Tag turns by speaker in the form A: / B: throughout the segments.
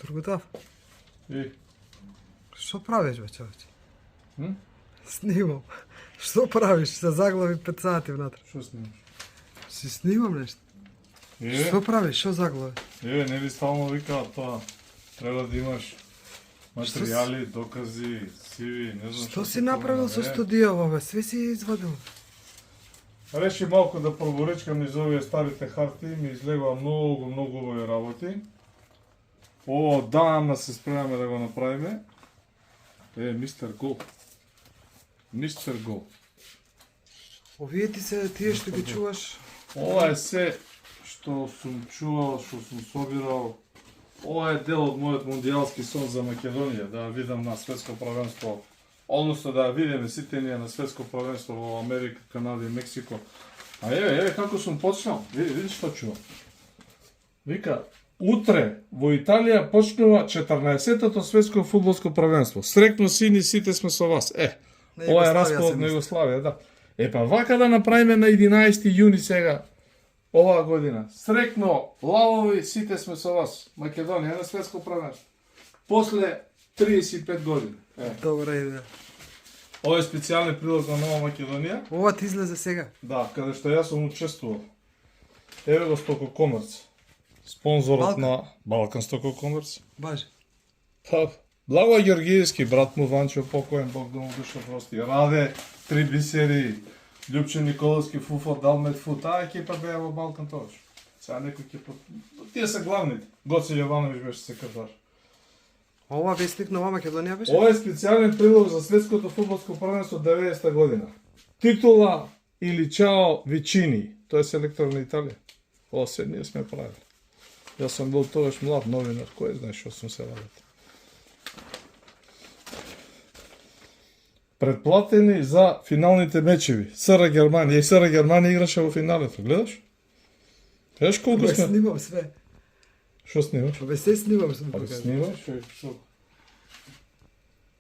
A: Тургутав,
B: И?
A: што правиш бе, човече?
B: М?
A: Снимам. Што правиш? Се заглави 5 сати внатре.
B: Што снимаш?
A: Си снимам нешто. Што правиш? Што заглави?
B: Не ви стално вика тоа. Треба да имаш материјали, докази, сиви, не знам
A: Што си направил со студијава, бе? Све си извадил.
B: Реши малку да проборечкам из овие старите харти, ми излегува многу овие работи. О, дана се спремаме да го направиме. Мистер Гол. Мистер Гол.
A: Овие ти се тие што ги чуваш.
B: Ова е се што сум чувал, што сум собирал. Ова е дел од мојот мундијалски сон за Македонија, да ја видам на светско првенство. Односно да ја видиме сите ние на светско првенство во Америка, Канада и Мексико. А еве како сум почнал. Види што чувам. Вика, утре во Италија почнува 14-тото светско фудбалско првенство. Срекно сини, сите сме со вас. Ова е распад на Југославија, да. Па вака да направиме на 11 јуни сега, оваа година. Срекно, лавови, сите сме со вас. Македонија на светско првенство. После 35 години.
A: Добра идеја.
B: Ова е специјален прилог на Нова Македонија.
A: Ова ти излезе сега.
B: Да, каде што јас сум учествувал. Еве го Стококомерц. Спонзорот на Балкан Стококомерц.
A: Баже.
B: Па, Благо Георгиевски, брат му Ванчо покоен, Бог да му душа прости. Раде, Три бисери, Љупче Николовски, Фуфо, Далмет Фу, таа екипа беа во Балкан тогаш. Сега некој ќе Тие се главните. Гоце Јовановиќ беше секретар.
A: Ова вестник Нова Македонија беше?
B: Ова е специјален прилог за светското фудбалско првенство 90-та година. Титула или Чао Вичини, тој е селектор на Италија. Ова се ние сме правили. Јас сум бил тогаш млад новинар, кој знае што сум се радил. Предплатени за финалните мечеви. СР Германија. И СР Германија играше во финалето, гледаш? Гледаш колку сме?
A: Снимам све.
B: Што снимаш?
A: Бе се снимам, сум
B: Па
A: покажал.
B: снимаш, што?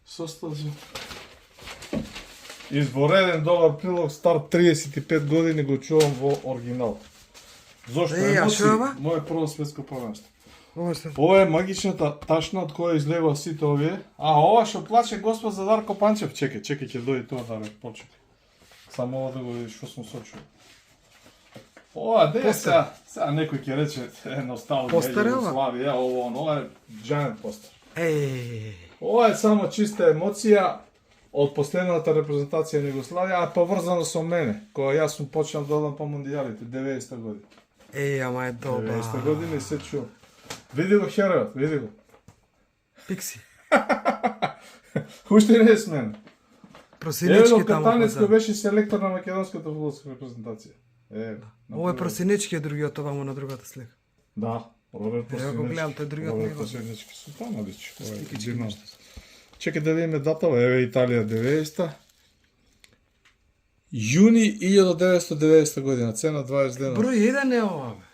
B: Состазо. Избореден добар прилог, стар 35 години, го чувам во оригинал. Зошто
A: а што е ова?
B: Моје прво светско првенство.
A: Ова што?
B: Ова е магичната ташна од која излегува сите овие. Ова што плаче Господ за Дарко Панчев. Чекај, ќе дојде тоа да ме почне. Само ова да го видиш што сум сочил. Ова де сега некој ќе рече носталгија,
A: Постер е ова?
B: Југославија, ова е giant постер.
A: Ова
B: Ова е само чиста емоција од последната репрезентација на Југославија, а поврзано со мене, кога јас сум почнал да одам по мундијалите 90-та година.
A: ама е добар.
B: 90-та година и се чу. Види го херојот, види го.
A: Пикси.
B: Уште не е смен. Еве
A: Просинечки
B: го
A: таму.
B: Катанец кој беше селектор на македонската фудбалска репрезентација.
A: Ова е Просинечки е другиот овамо на другата слика.
B: Да, Роберт Просинечки.
A: Ја го гледам, тој другиот
B: Роберт
A: него.
B: Просинечки со тама личи. Чекај да видиме датава, еве Италија 90-та. Јуни 1990 година, цена 20 дена.
A: Број 1 е ова, бе.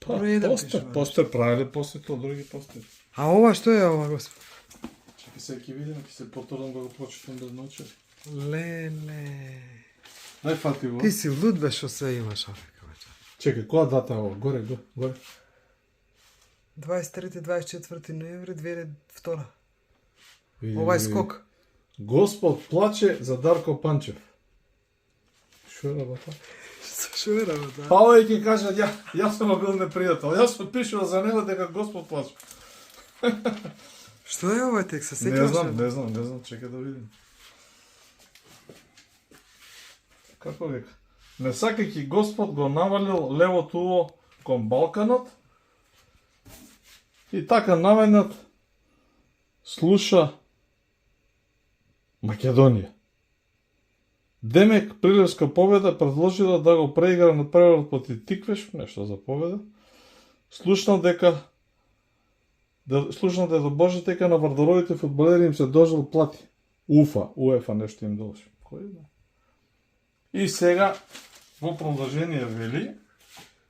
A: Број 1 пише.
B: Постер правиле после тоа други постери.
A: А ова што е ова, господ?
B: Чекај сега ќе видиме, ќе се потрудам да го прочитам без ноќе.
A: Леле.
B: Дај фати го.
A: Ти си луд бе што се имаш, афека, бе.
B: Чекај, која дата е ова? Горе.
A: 23-24 ноември 2002.
B: Види,
A: Ова е
B: види.
A: скок.
B: Господ плаче за Дарко Панчев. Што е работа?
A: Што е работа?
B: Па овој ќе кажат, јас сум бил непријател. Јас сум пишувал за него дека Господ плаче.
A: Што е овој текст? Се
B: Не
A: сеќаваш?
B: знам, чекај да видим. Како века? Не сакајќи Господ го навалил левото уво кон Балканот и така наведнат слуша Македонија. Демек Прилевска победа предложила да го преигра на преврат против Тиквеш, нешто за победа. Слушнал дека до Боже дека на вардаровите фудбалери им се дожил плати. УЕФА нешто им должи. Кој знае? И сега во продолжение вели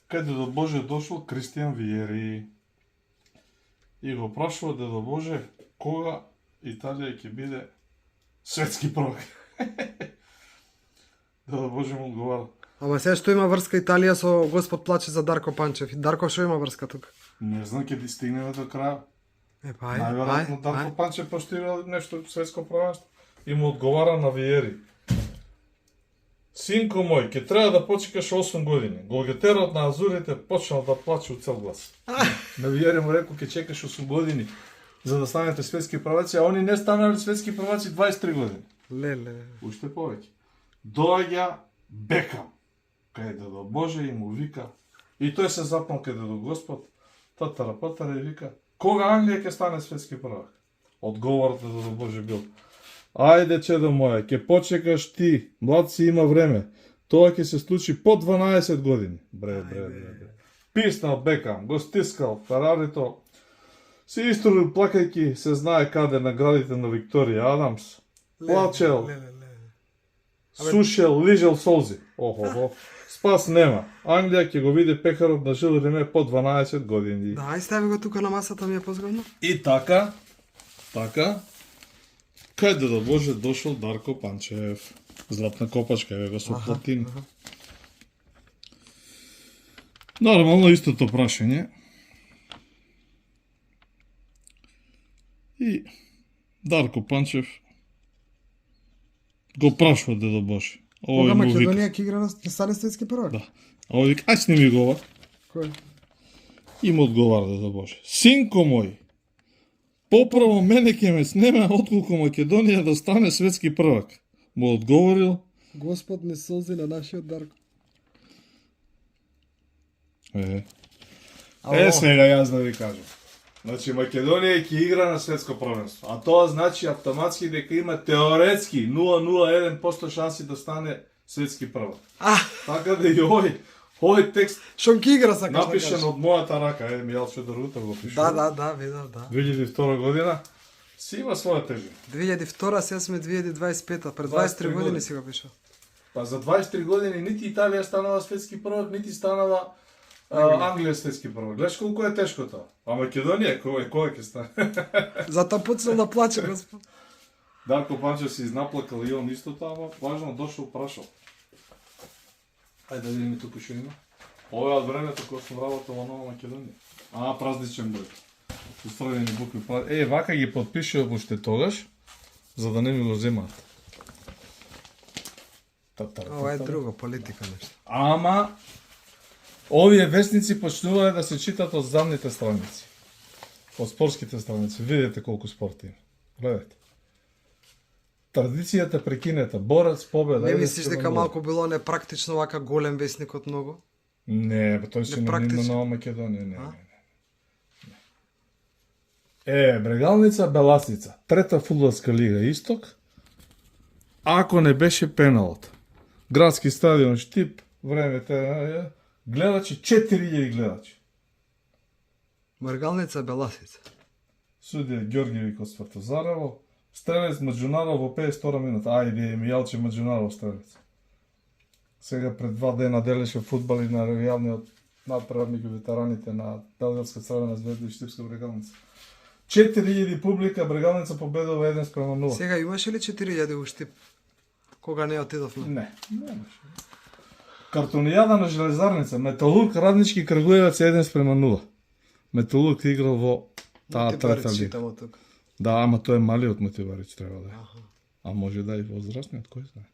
B: каде до Боже дошол Кристијан Виери. И го прашува Дедо Боже кога Италија ќе биде светски prvак. Дедо Боже му одговара.
A: Ама сега што има врска Италија со Господ плаче за Дарко Панчев? Дарко што има врска тука?
B: Не знам, ќе стигнеме до краја.
A: Па ајде,
B: Најверојатно
A: ајде,
B: Дарко
A: ајде.
B: Панчев поштирал нешто светско првенство и му одговара на Виери. Синко мој, ќе треба да почекаш 8 години. Голгетерот на Азурите почнал да плаче од цел глас. На Виери му рекол ќе чекаш 8 години за да станете светски прваци, а они не станале светски прваци 23 години.
A: Леле.
B: Уште повеќе. Доаѓа Бекам, кај Дедо Боже и му вика, и тој се запнал кај Дедо Господ, татара и вика, кога Англија ќе стане светски првак? Одговорот на Дедо Боже бил, ајде чедо моја, ќе почекаш ти, млад си има време, тоа ќе се случи по 12 години. Бре. Писнал Бекам, го стискал Ферарито, се историл плакајки, се знае каде наградите на Викторија Адамс, плачел,
A: Леле.
B: сушел, лижел солзи. Охо, спас нема. Англија ќе го види пекарот на Жил Реме по 12 години.
A: Да, ај стави го тука на масата, ми е позгодно.
B: И така, кај Дедо Боже дошол Дарко Панчев. Златна копачка, еве го со платин. Нормално истото прашање. И Дарко Панчев го прашува Дедо Боже.
A: Кога
B: му вика.
A: Македонија ќе игра ќе стане светски првак?
B: Да. А овој вика, ај сними го ова.
A: Кој?
B: И му одговара Дедо Боже. Синко мој, поправо мене ќе ме снеме отколку Македонија да стане светски првак. Му одговорил.
A: Господ не солзи на нашиот Дарко.
B: Сега јас да ви кажам. Значи Македонија ќе игра на светско првенство, а тоа значи автоматски дека има теоретски 0,01% шанси да стане светски првак. Така да и овој текст
A: Шон ќе игра сакаш да
B: напишен
A: кажеш?
B: од мојата рака, Мијалчо Дарута го пише.
A: Да, видов, да.
B: 2002 година си има своја тежина.
A: 2002, сега сме 2025, пред 23 години си го пишал.
B: Па за 23 години нити Италија станала светски првак, нити станала Англија светски првак. Гледаш колку е тешко тоа. А Македонија кој ќе стане?
A: Затоа почнал да плаче, Господ.
B: Дарко Панчев се изнаплакал и он исто тоа, ама важно дошол прашал. Ајде да видиме тука што има. Ова е од времето кога сум работел во Нова Македонија. Празничен број. Устроени букви. Вака ги подпишува уште тогаш, за да не ми го земаат.
A: Ова е друго, политика нешто.
B: Ама овие вестници почнуваа да се читат од задните страници. Од спортските страници. Видете колку спорт има. Гледате. Традицијата прекинета. Борец, победа.
A: Не мислиш дека малку било непрактично вака голем вестник од многу?
B: Не, тој се ноним на Нова Македонија. Не. Брегалница Беласица, трета фудбалска лига Исток. Ако не беше пеналот. Градски стадион Штип, времете, гледачи 4000 гледачи.
A: Брегалница Беласица.
B: Судија Ѓорѓевик од Свартозарево, стрелец Маџунаров во 52 минута. Ајде, Мијалче Маџунаров стрелец. Сега пред 2 дена делеше фудбали на јавниот надпреварник и ветераните на Белградска Црвена звезда и Штипска Брегалница. 4000 публика, Брегалница победува 1-0.
A: Сега имаше ли 4000 у Штип? Кога не отидовме?
B: Не, немаше. Картонијада на Железарница, Металург Раднички Крагуевец 1-0. Металург играл во таа трета лига. Да, ама тој е малиот Мотиварич треба да е. А може да и возрастниот, кој знае.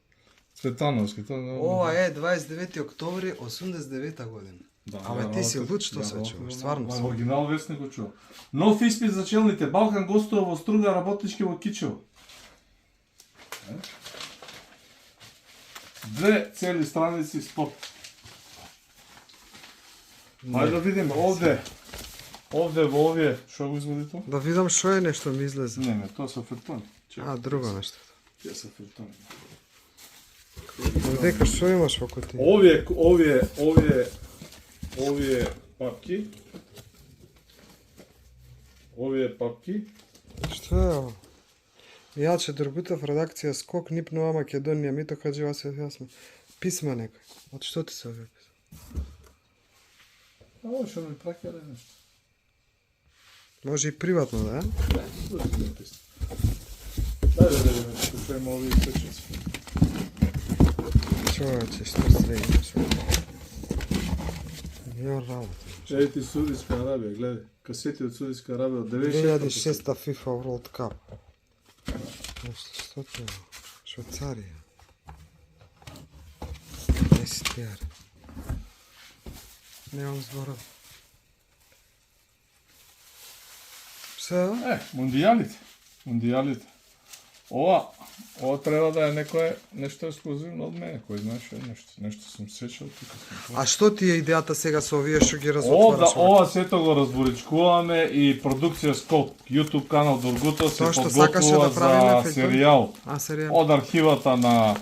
B: Цветановски, тоа.
A: Ова е 29 октомври 89 година.
B: Да,
A: Абе ти си луд што се чуваш, стварно.
B: Во оригинал вестник го чува. Нов испит за челните. Балкан гостува во Струга работнички во Кичево. Две цели страници спорт. Ајде да видиме овде во овие, што го извади тоа?
A: Да видам што е нешто ми излезе.
B: Не, тоа се фертони.
A: Друго нешто.
B: Тие се фертони.
A: Дека што имаш во кутија?
B: Овие папки.
A: Што е ова? Мијалче Дургутов, редакција Скок, НИП Нова Македонија, Мито Хаджи Васил Јасмин. Писма некој. Од што ти се овие писма?
B: Ово што ми пракеле нешто.
A: Може и приватно, да?
B: Дај, што има овие печици.
A: Човече, што све имаш? Не он работа.
B: Ей ти Судиска Арабија, гледај. Касети од Судиска Арабија од 96.
A: 2006 FIFA World Cup. Nešto, što to je? Švajcarija. 10 jara. Nemam zbora. Šta je ovo?
B: Мундијалите. Мундијалите. Ова треба да е нешто ексклузивно од мене, кој знаеш нешто сум сечал тука сум.
A: А што ти е идејата сега со овие што ги разотвараш?
B: Ова сето го разборичкуваме и продукција Скок, YouTube канал Доргуто се
A: Тоа што сакаше
B: подготвува
A: да правиме,
B: за
A: Филипе?
B: серијал.
A: Серија.
B: Од архивата на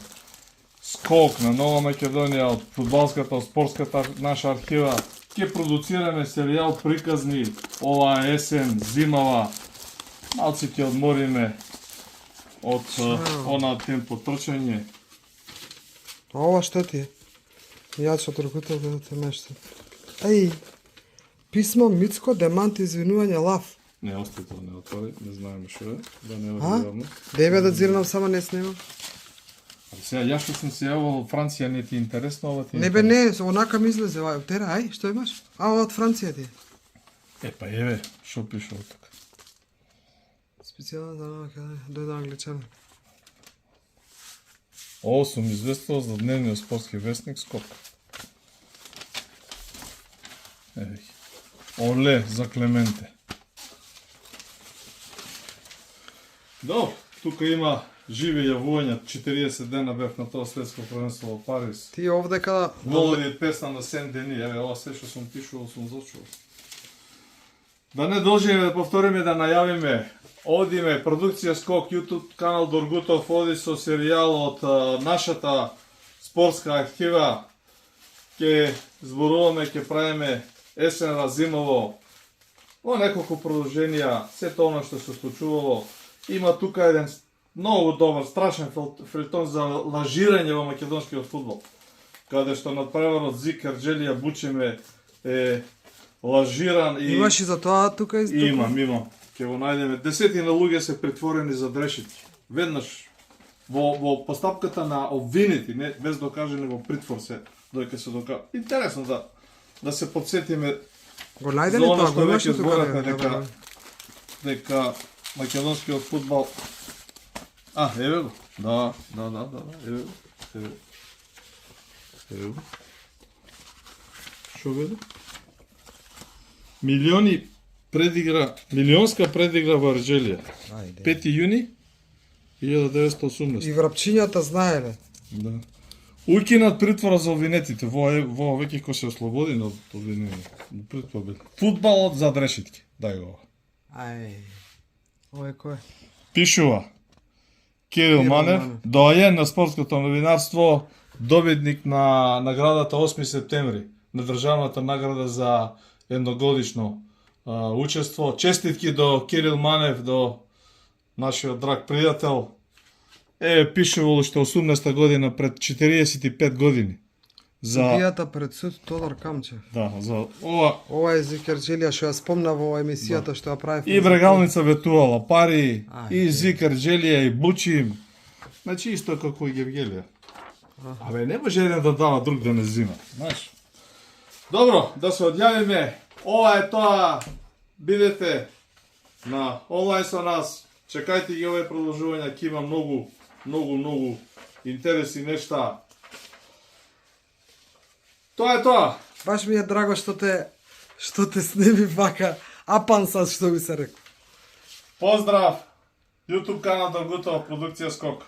B: Скок на Нова Македонија, од фудбалската, од спортската наша архива, ќе продуцираме серијал приказни оваа есен, зимава. Малци ќе одмориме од она темпо трчање.
A: А ова што ти е? Ја што Доргуто да те нешто. Еј, писмо Мицко, демант, извинување, лав.
B: Не, остай тоа, не отвори, не знаеме што е, да не оди јавно.
A: Деве да зирнам, само не снимам.
B: Сега, ја што сум се јавил од Франција, не ти е интересно, ова ти е
A: Не бе, не, онака ми излезе. Тера, ај, што имаш? Ова од Франција ти е.
B: Па еве, што пише од тука?
A: Специјално за Нова Македонија, дојде англичани.
B: Ово сум известил за дневниот спортски вестник Скок. Еве ги. Оле за Клементе. Добро, тука има живи јавувања, 40 дена бев на тоа светско првенство во Париз.
A: Ти овдека...
B: Володи песна на 7 дени, еве ова се што сум пишувал, сум зачувал. Да не должиме да повториме да најавиме, одиме продукција Скок, YouTube канал Доргутов, оди со серијал од нашата спортска архива, ќе зборуваме, ќе правиме есен зимово, во неколку продолженија, сето оно што се случувало. Има тука еден многу добар, страшен фелтон за лажирање во македонскиот фудбал, каде што надпреварот Зик Ерџелија Бучеме е лажиран и...
A: Имаш и за тоа тука и...
B: Имам. Ќе го најдеме. Десетина луѓе се претворени за дрешетки. Веднаш во постапката на обвинети, не без докажани во притвор се, доека се докажа. Интересно да се подсетиме
A: Го најде
B: за
A: ли
B: она
A: тоа?
B: што
A: Го имаш
B: веќе
A: ли тука?
B: зборавме дека македонскиот фудбал... еве го. Да, еве го. Еве го. Шо веде? Милионска предигра во Ерџелија. 5 јуни 1918.
A: И врапчињата знаеле.
B: Да. Укинат притвора за обвинетите. Во веќе кој се ослободи од обвинение. Притвор бил. Фудбалот за дрешетки. Дај го.
A: Ај. Ова е кој?
B: Пишува Кирил Манев, доаѓен на спортското новинарство, добитник на наградата 8 септември, на државната награда за едногодишно учество. Честитки до Кирил Манев, до нашиот драг пријател. Пишувало уште 18 година, пред 45 години.
A: Судијата пред суд Тодор Камчев.
B: Да, за ова...
A: Ова е Зик Ерџелија што ја спомна во емисијата што ја прави.
B: И Брегалница ветувала пари, и
A: Ај,
B: Зик Ерџелија, и Бучим. Значи исто како и Гевгелија. Абе, не може еден да дава, друг да не зима. Знаеш? Добро, да се одјавиме. Ова е тоа. Бидете на онлайн со нас. Чекајте ги овие продолжувања, ќе има многу интересни нешта. Тоа е тоа.
A: Баш ми е драго што те снеми вака апансас што би се рекол.
B: Поздрав. YouTube канал Доргутова, продукција Скок.